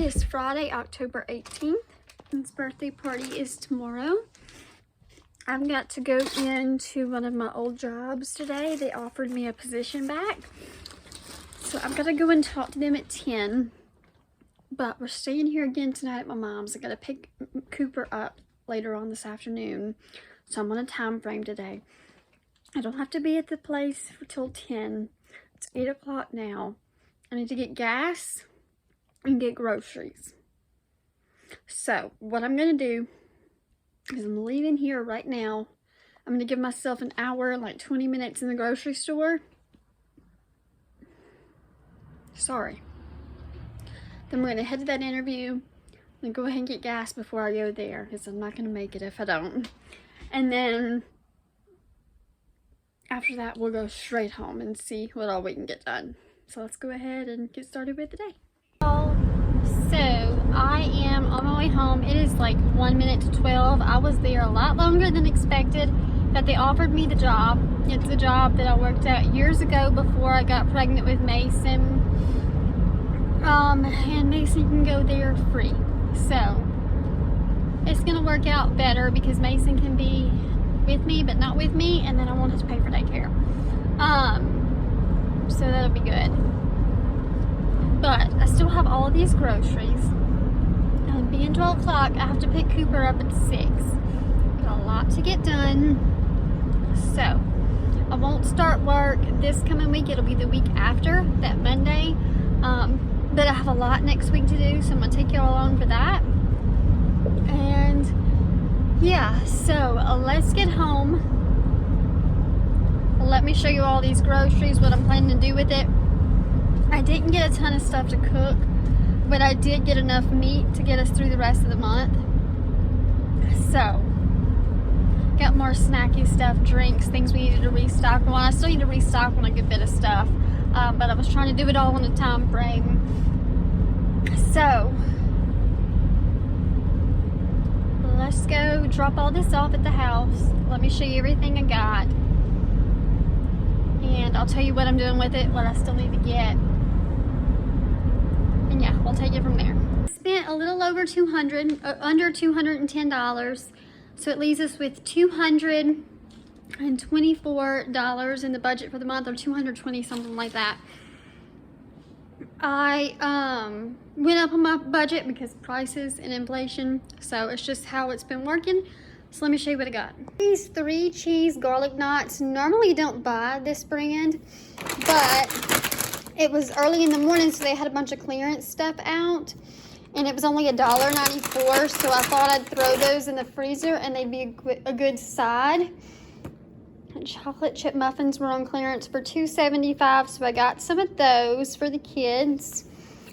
is Friday, October 18th. His birthday party is tomorrow. I've got to go into one of my old jobs today. They offered me a position back. So I've got to go and talk to them at 10. But we're staying here again tonight at my mom's. I got to pick Cooper up later on this afternoon. So I'm on a time frame today. I don't have to be at the place till 10. It's 8 o'clock now. I need to get gas and get groceries. So what I'm going to do is I'm leaving here right now. I'm going to give myself an hour, like 20 minutes in the grocery store. Sorry. Then we're going to head to that interview and go ahead and get gas before I go there, because I'm not going to make it if I don't. And then after that, we'll go straight home and see what all we can get done. So let's go ahead and get started with the day. So I am on my way home. It is like 1 minute to 12. I was there a lot longer than expected, but they offered me the job. It's a job that I worked at years ago before I got pregnant with Mason. And Mason can go there free. So it's gonna work out better because Mason can be with me but not with me, and then I won't have to pay for daycare. So that'll be good. But I still have all of these groceries. And being 12 o'clock, I have to pick Cooper up at 6. Got a lot to get done. So I won't start work this coming week. It'll be the week after, that Monday. But I have a lot next week to do, so I'm gonna take you all along for that. And yeah, so let's get home. Let me show you all these groceries, what I'm planning to do with it. I didn't get a ton of stuff to cook, but I did get enough meat to get us through the rest of the month. So, got more snacky stuff, drinks, things we needed to restock on. I still need to restock on a good bit of stuff, but I was trying to do it all in a time frame. So, let's go drop all this off at the house. Let me show you everything I got. And I'll tell you what I'm doing with it, what I still need to get. And yeah, we'll take it from there. I spent a little over under $210. So it leaves us with $224 in the budget for the month, or $220, something like that. I went up on my budget because prices and inflation, so it's just how it's been working. So let me show you what I got. These 3 cheese garlic knots. Normally you don't buy this brand, but it was early in the morning, so they had a bunch of clearance stuff out, and it was only $1.94, so I thought I'd throw those in the freezer and they'd be a good side. And chocolate chip muffins were on clearance for $2.75, so I got some of those for the kids.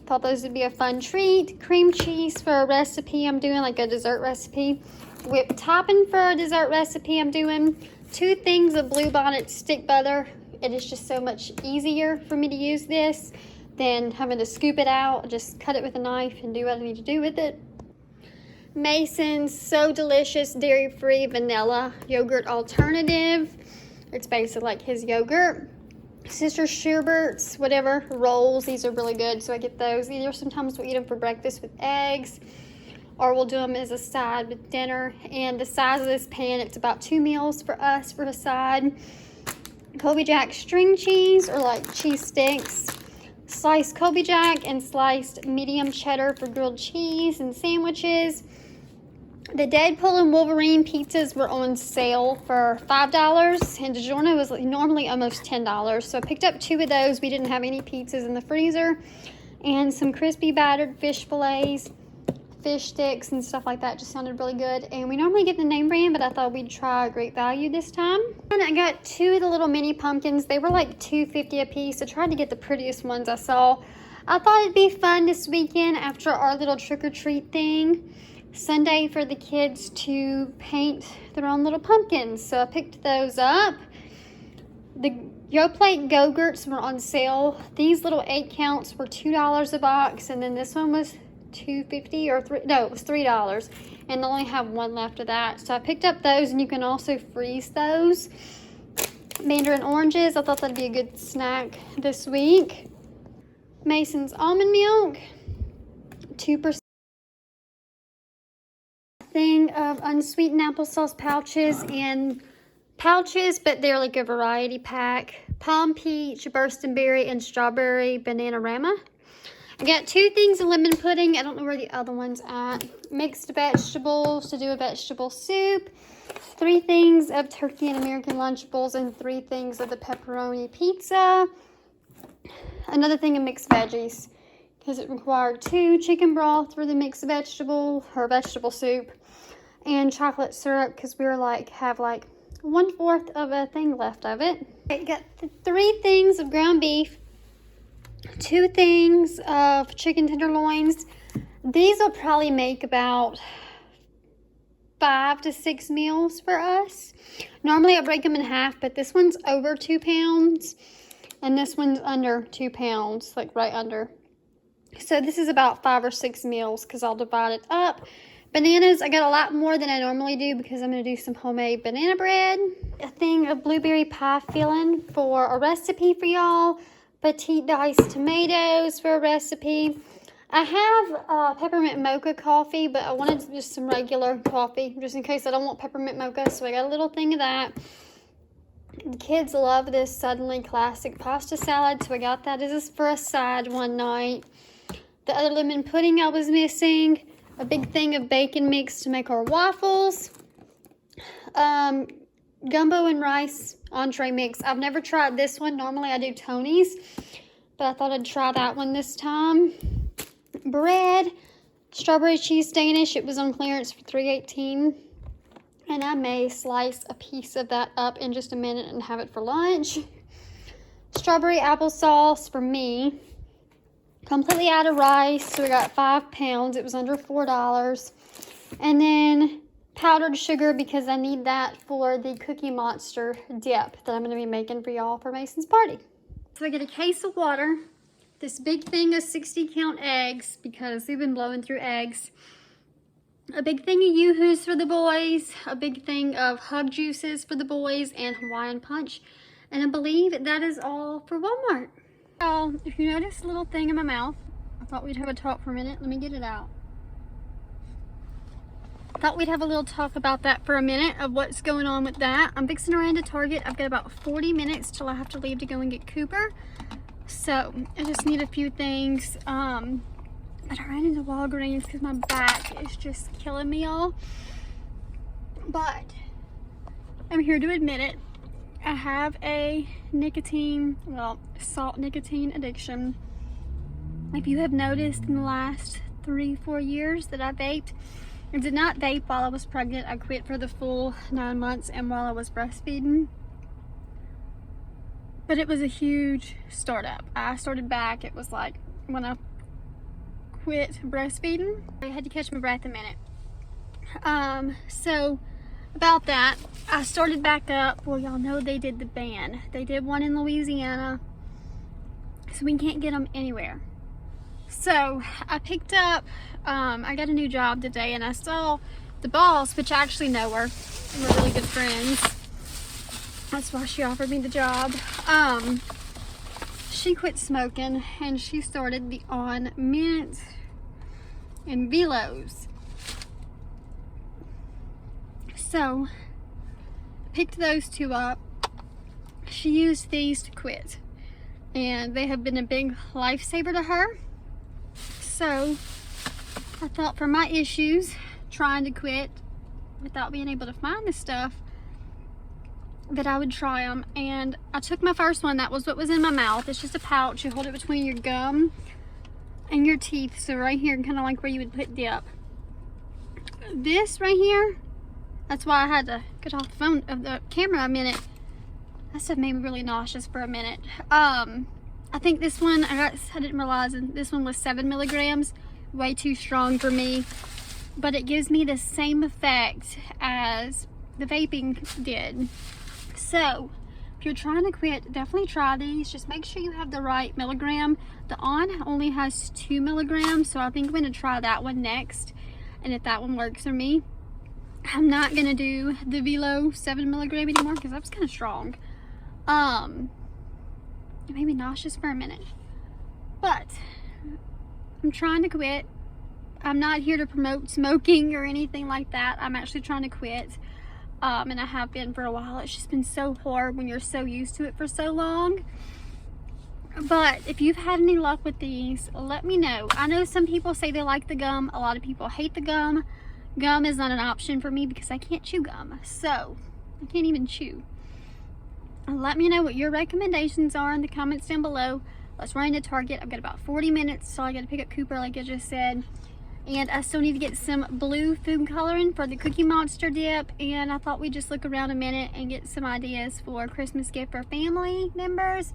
Thought those would be a fun treat. Cream cheese for a recipe I'm doing, like a dessert recipe. Whipped topping for a dessert recipe I'm doing. 2 things of Bluebonnet stick butter. It is just so much easier for me to use this than having to scoop it out. Just cut it with a knife and do what I need to do with it. Mason's So Delicious dairy-free vanilla yogurt alternative. It's basically like his yogurt. Sister Schubert's, whatever, rolls. These are really good, so I get those. Either sometimes we'll eat them for breakfast with eggs, or we'll do them as a side with dinner. And the size of this pan, it's about 2 meals for us for a side. Colby Jack string cheese, or like cheese sticks. Sliced Colby Jack and sliced medium cheddar for grilled cheese and sandwiches. The Deadpool and Wolverine pizzas were on sale for $5, and DiGiorno was normally almost $10. So I picked up 2 of those. We didn't have any pizzas in the freezer. And some crispy battered fish fillets, fish sticks, and stuff like that. Just sounded really good. And we normally get the name brand, but I thought we'd try a Great Value this time. And I got 2 of the little mini pumpkins. They were like $2.50 a piece. I tried to get the prettiest ones I saw. I thought it'd be fun this weekend after our little trick-or-treat thing. Sunday for the kids to paint their own little pumpkins. So I picked those up. The YoPlate Go-Gurts were on sale. These little 8 counts were $2 a box, and then this one was $2.50 or it was $3, and I only have 1 left of that. So I picked up those, and you can also freeze those. Mandarin oranges, I thought that'd be a good snack this week. Mason's almond milk, 2% thing of unsweetened applesauce pouches in pouches, but they're like a variety pack. Palm peach, berry, and strawberry bananarama. I got 2 things of lemon pudding. I don't know where the other one's at. Mixed vegetables to do a vegetable soup. 3 things of turkey and American Lunchables, and 3 things of the pepperoni pizza. Another thing of mixed veggies, because it required 2 chicken broth for the mixed vegetable, or vegetable soup, and chocolate syrup, because we were like, have like 1/4 of a thing left of it. Okay, got 3 things of ground beef, 2 things of chicken tenderloins. These will probably make about 5 to 6 meals for us. Normally I break them in half, but this one's over 2 pounds, and this one's under 2 pounds, like right under. So this is about 5 or 6 meals, because I'll divide it up. Bananas, I got a lot more than I normally do, because I'm going to do some homemade banana bread. A thing of blueberry pie filling for a recipe for y'all. Petite diced tomatoes for a recipe. I have peppermint mocha coffee, but I wanted just some regular coffee, just in case I don't want peppermint mocha, so I got a little thing of that. The kids love this Suddenly Classic pasta salad, so I got that as for a side one night. The other lemon pudding I was missing. A big thing of bacon mix to make our waffles. Gumbo and rice entree mix. I've never tried this one. Normally I do Tony's, but I thought I'd try that one this time. Bread, strawberry cheese Danish. It was on clearance for $3.18. And I may slice a piece of that up in just a minute and have it for lunch. Strawberry applesauce for me. Completely out of rice, so we got 5 pounds. It was under $4. And then powdered sugar, because I need that for the Cookie Monster dip that I'm going to be making for y'all for Mason's party. So I get a case of water, this big thing of 60-count eggs, because we've been blowing through eggs, a big thing of Yoo-Hoos for the boys, a big thing of Hug Juices for the boys, and Hawaiian Punch. And I believe that is all for Walmart. So, if you notice a little thing in my mouth, I thought we'd have a talk for a minute. Let me get it out. Thought we'd have a little talk about that for a minute, of what's going on with that. I'm fixing to run to Target. I've got about 40 minutes till I have to leave to go and get Cooper. So, I just need a few things. But I ran into Walgreens because my back is just killing me, y'all. But, I'm here to admit it. I have a salt nicotine addiction. If you have noticed in the last 3-4 years that I vaped, I did not vape while I was pregnant. I quit for the full 9 months and while I was breastfeeding. But it was a huge startup. I started back, it was like when I quit breastfeeding. I had to catch my breath a minute. So about that, I started back up. Well, y'all know they did the ban. They did one in Louisiana, so we can't get them anywhere. So I picked up, I got a new job today, and I saw the boss, which I actually know her, and we're really good friends. That's why she offered me the job. She quit smoking, and she started the On Mint and Velos. So, I picked those 2 up. She used these to quit, and they have been a big lifesaver to her. So, I thought for my issues, trying to quit without being able to find the stuff, that I would try them. And I took my first one. That was what was in my mouth. It's just a pouch. You hold it between your gum and your teeth. So right here, kind of like where you would put dip. This right here, that's why I had to get off the phone of the camera a minute. That stuff made me really nauseous for a minute. I think this one, I didn't realize this one was 7 milligrams. Way too strong for me. But it gives me the same effect as the vaping did. So, if you're trying to quit, definitely try these. Just make sure you have the right milligram. The On only has 2 milligrams, so I think I'm going to try that one next. And if that one works for me, I'm not going to do the Velo 7 milligram anymore, because that was kind of strong. It made me nauseous for a minute. But, I'm trying to quit. I'm not here to promote smoking or anything like that. I'm actually trying to quit. And I have been for a while. It's just been so hard when you're so used to it for so long. But if you've had any luck with these, let me know. I know some people say they like the gum. A lot of people hate the gum. Gum is not an option for me because I can't chew gum. So, I can't even chew. Let me know what your recommendations are in the comments down below. Let's run into Target. I've got about 40 minutes, so I got to pick up Cooper like I just said. And I still need to get some blue food coloring for the Cookie Monster dip. And I thought we'd just look around a minute and get some ideas for Christmas gift for family members.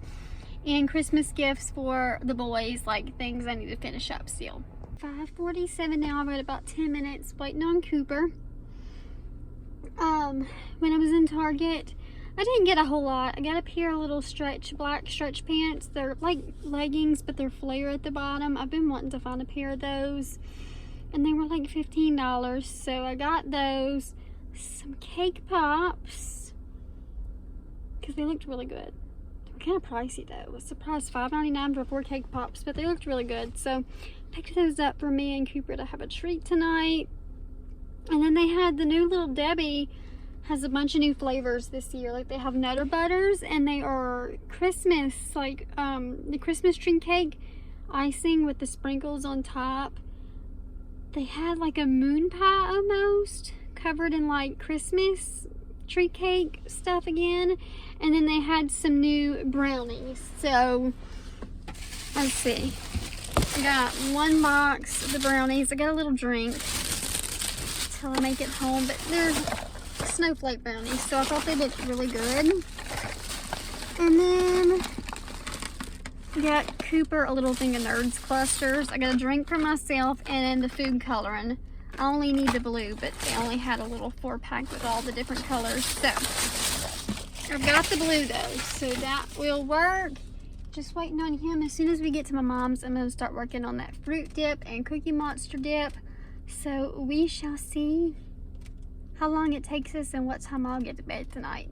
And Christmas gifts for the boys, like things I need to finish up still. 5:47 now. I've got about 10 minutes waiting on Cooper. When I was in Target, I didn't get a whole lot. I got a pair of little black stretch pants. They're like leggings, but they're flare at the bottom. I've been wanting to find a pair of those. And they were like $15. So I got those. Some cake pops. Because they looked really good. They were kind of pricey though. I was surprised, $5.99 for 4 cake pops. But they looked really good. So picked those up for me and Cooper to have a treat tonight. And then they had the new Little Debbie. Has a bunch of new flavors this year. Like they have Nutter Butters, and they are Christmas, like the Christmas tree cake icing with the sprinkles on top. They had like a moon pie almost covered in like Christmas tree cake stuff again. And then they had some new brownies. So let's see. I got one box of the brownies. I got a little drink till I make it home, but they're snowflake brownies, so I thought they looked really good. And then I got Cooper a little thing of Nerds clusters. I got a drink for myself and the food coloring. I only need the blue, but they only had a little 4-pack with all the different colors. So I've got the blue though, so that will work. Just waiting on him. As soon as we get to my mom's, I'm going to start working on that fruit dip and Cookie Monster dip. So we shall see how long it takes us and what time I'll get to bed tonight.